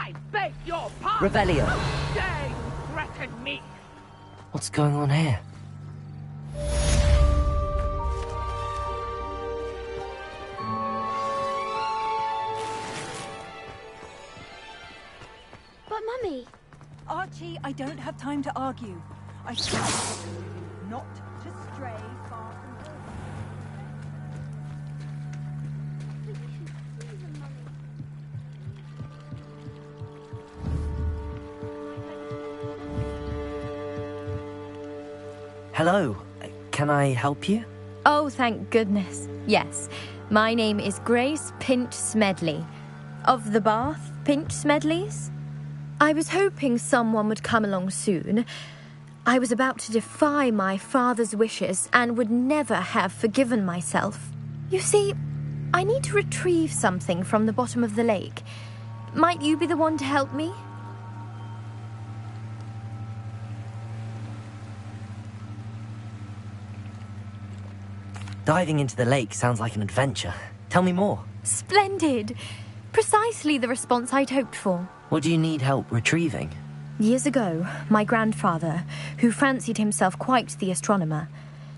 I beg your pardon! Revelio. Dare you threaten me? What's going on here? But, Mummy... Archie, I don't have time to argue. I promise not to stray far from home. But you should see them, Mummy. Hello. Can I help you? Oh, thank goodness. Yes. My name is Grace Pinch Smedley. Of the Bath Pinch Smedleys? I was hoping someone would come along soon. I was about to defy my father's wishes and would never have forgiven myself. You see, I need to retrieve something from the bottom of the lake. Might you be the one to help me? Diving into the lake sounds like an adventure. Tell me more. Splendid! Precisely the response I'd hoped for. What do you need help retrieving? Years ago, my grandfather, who fancied himself quite the astronomer,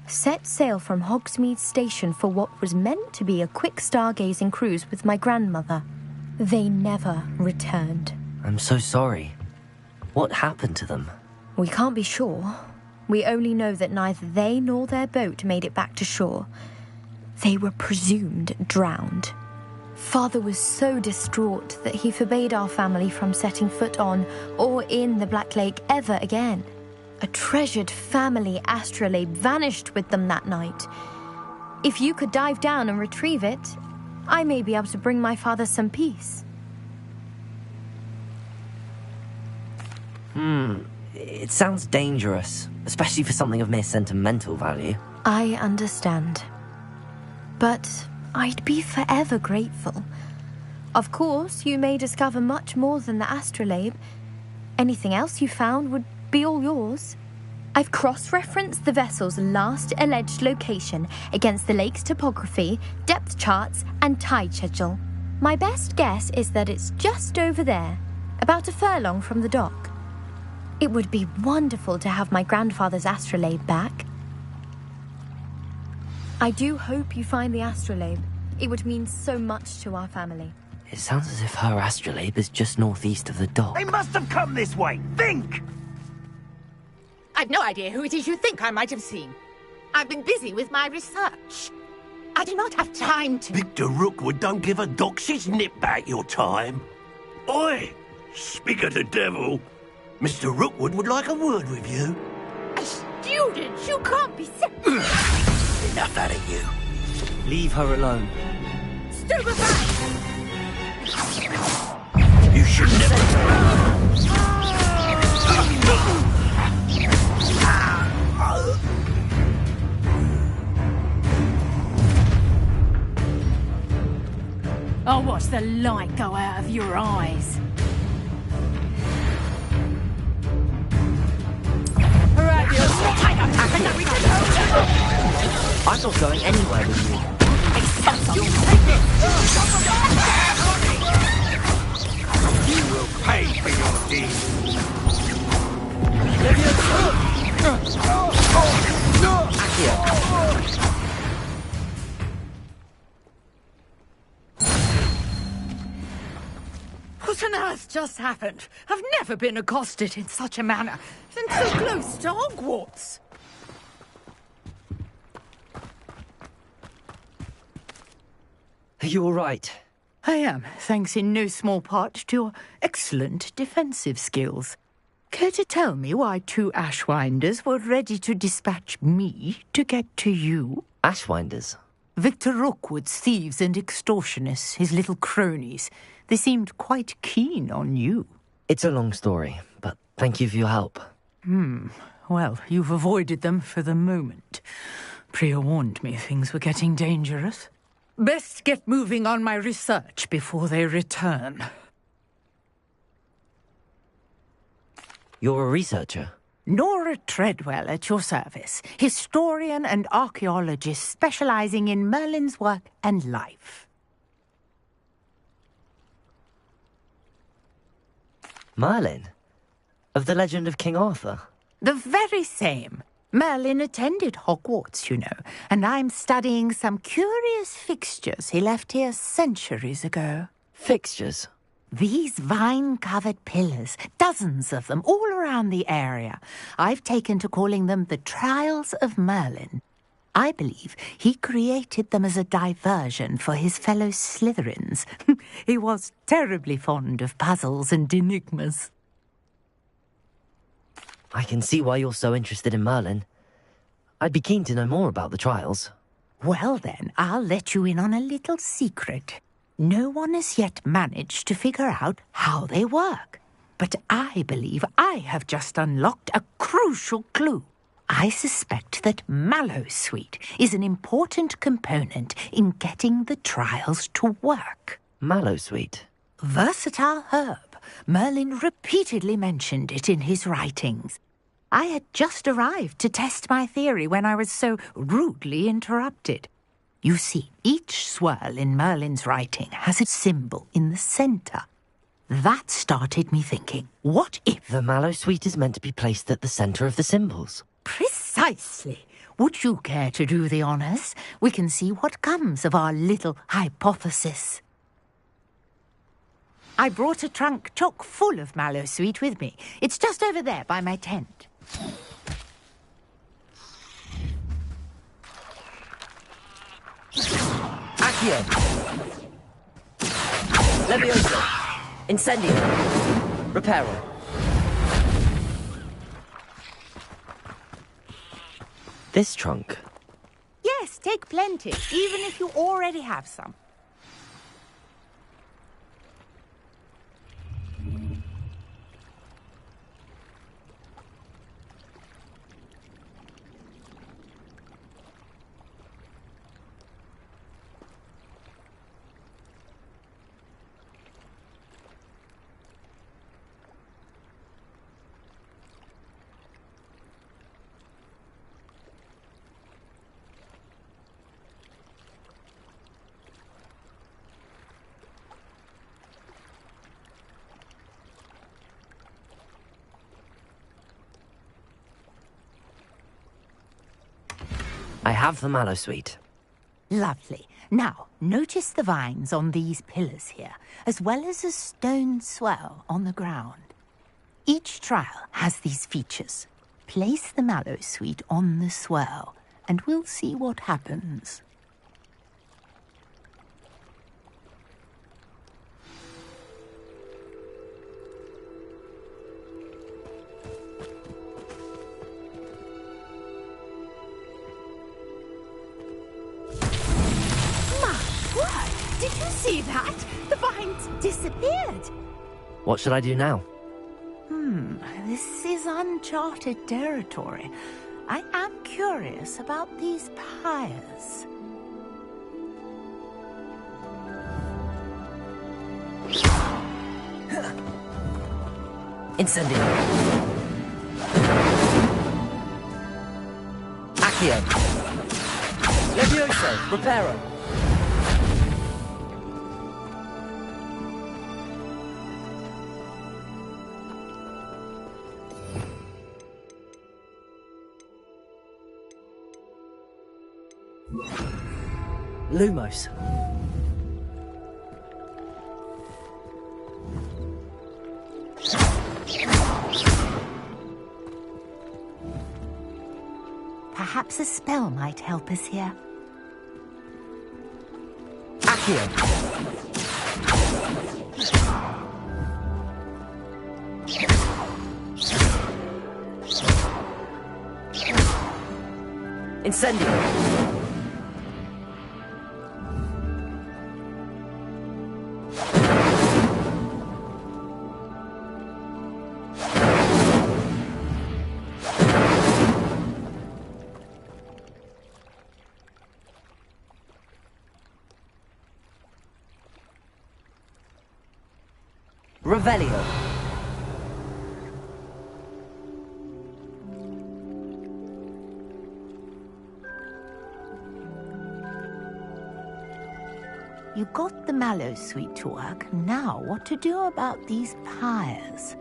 set sail from Hogsmeade Station for what was meant to be a quick stargazing cruise with my grandmother. They never returned. I'm so sorry. What happened to them? We can't be sure. We only know that neither they nor their boat made it back to shore. They were presumed drowned. Father was so distraught that he forbade our family from setting foot on or in the Black Lake ever again. A treasured family astrolabe vanished with them that night. If you could dive down and retrieve it, I may be able to bring my father some peace. It sounds dangerous, especially for something of mere sentimental value. I understand. But I'd be forever grateful. Of course, you may discover much more than the astrolabe. Anything else you found would be all yours. I've cross-referenced the vessel's last alleged location against the lake's topography, depth charts, and tide schedule. My best guess is that it's just over there, about a furlong from the dock. It would be wonderful to have my grandfather's astrolabe back. I do hope you find the astrolabe. It would mean so much to our family. It sounds as if her astrolabe is just northeast of the dock. They must have come this way. Think! I've no idea who it is you think I might have seen. I've been busy with my research. I do not have time to... Victor Rookwood don't give a doxy's nip back your time. Oi! Speak of the devil. Mr. Rookwood would like a word with you. A student? You can't be sick. Enough out of you. Leave her alone. Stupefy! You should never... I'll watch the light go out of your eyes. Right, you're I'm not going anywhere with you. You will pay for your deeds. Accio. What on earth just happened? I've never been accosted in such a manner, and so close to Hogwarts. Are you all right? I am, thanks in no small part to your excellent defensive skills. Care to tell me why two Ashwinders were ready to dispatch me to get to you? Ashwinders? Victor Rookwood's thieves and extortionists, his little cronies. They seemed quite keen on you. It's a long story, but thank you for your help. Well, you've avoided them for the moment. Priya warned me things were getting dangerous. Best get moving on my research before they return. You're a researcher? Nora Treadwell at your service, historian and archaeologist specializing in Merlin's work and life. Merlin? Of the legend of King Arthur? The very same. Merlin attended Hogwarts, you know, and I'm studying some curious fixtures he left here centuries ago. Fixtures? These vine-covered pillars, dozens of them, all around the area. I've taken to calling them the Trials of Merlin. I believe he created them as a diversion for his fellow Slytherins. He was terribly fond of puzzles and enigmas. I can see why you're so interested in Merlin. I'd be keen to know more about the trials. Well then, I'll let you in on a little secret. No one has yet managed to figure out how they work. But I believe I have just unlocked a crucial clue. I suspect that Mallowsweet is an important component in getting the trials to work. Mallowsweet? Versatile herb. Merlin repeatedly mentioned it in his writings. I had just arrived to test my theory when I was so rudely interrupted. You see, each swirl in Merlin's writing has a symbol in the centre. That started me thinking, what if... The Mallowsweet is meant to be placed at the centre of the symbols. Precisely. Would you care to do the honours? We can see what comes of our little hypothesis. I brought a trunk chock full of Mallowsweet with me. It's just over there by my tent. Accio! Levioso! Incendio! Reparo! This trunk? Yes, take plenty, even if you already have some. I have the Mallowsweet. Lovely. Now, notice the vines on these pillars here, as well as a stone swell on the ground. Each trial has these features. Place the Mallowsweet on the swell, and we'll see what happens. Did you see that? The vines disappeared. What should I do now? This is uncharted territory. I am curious about these pyres. Incendio! Accio! Levioso! Reparo! Lumos. Perhaps a spell might help us here. Accio. Incendio. Revelio. You got the Mallowsweet to work. Now, what to do about these pyres?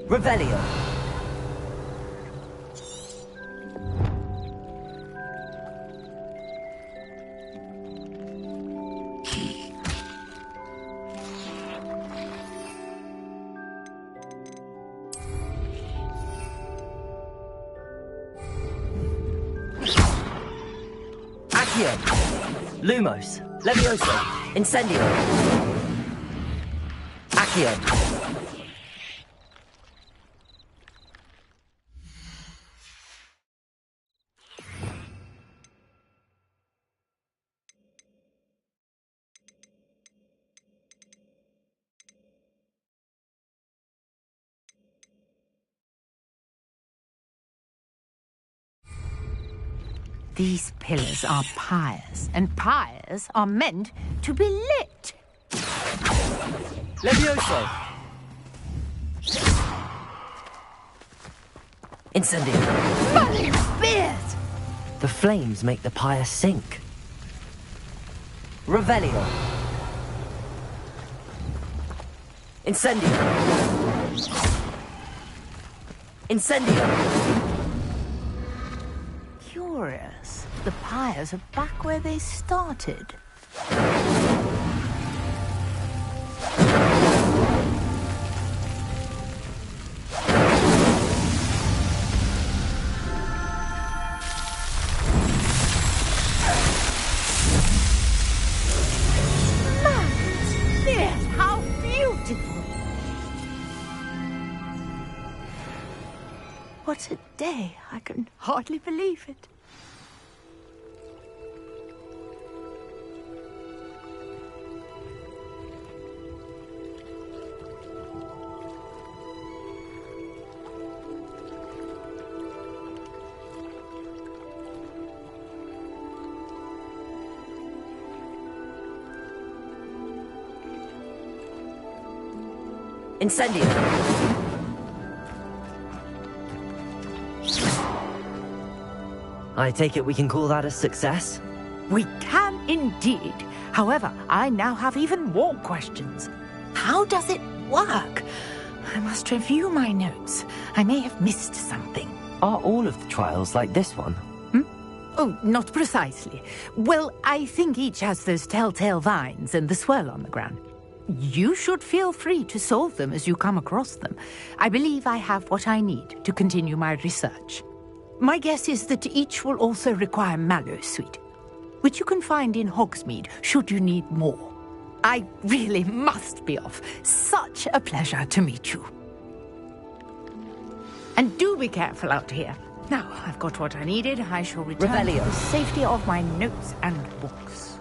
Revelio. Accio. Lumos. Levioso. Incendio. Accio. These pillars are pyres, and pyres are meant to be lit. Levioso. Incendio. Mother bears! The flames make the pyre sink. Revelio. Incendio. Incendio. Curious. The pyres are back where they started. Yes, how beautiful! What a day. I can hardly believe it. Incendio. I take it we can call that a success? We can indeed. However, I now have even more questions. How does it work? I must review my notes. I may have missed something. Are all of the trials like this one? Oh, not precisely. Well, I think each has those telltale vines and the swirl on the ground. You should feel free to solve them as you come across them. I believe I have what I need to continue my research. My guess is that each will also require mallow sweet, which you can find in Hogsmeade should you need more. I really must be off. Such a pleasure to meet you. And do be careful out here. Now, I've got what I needed. I shall return to Revelio. the safety of my notes and books.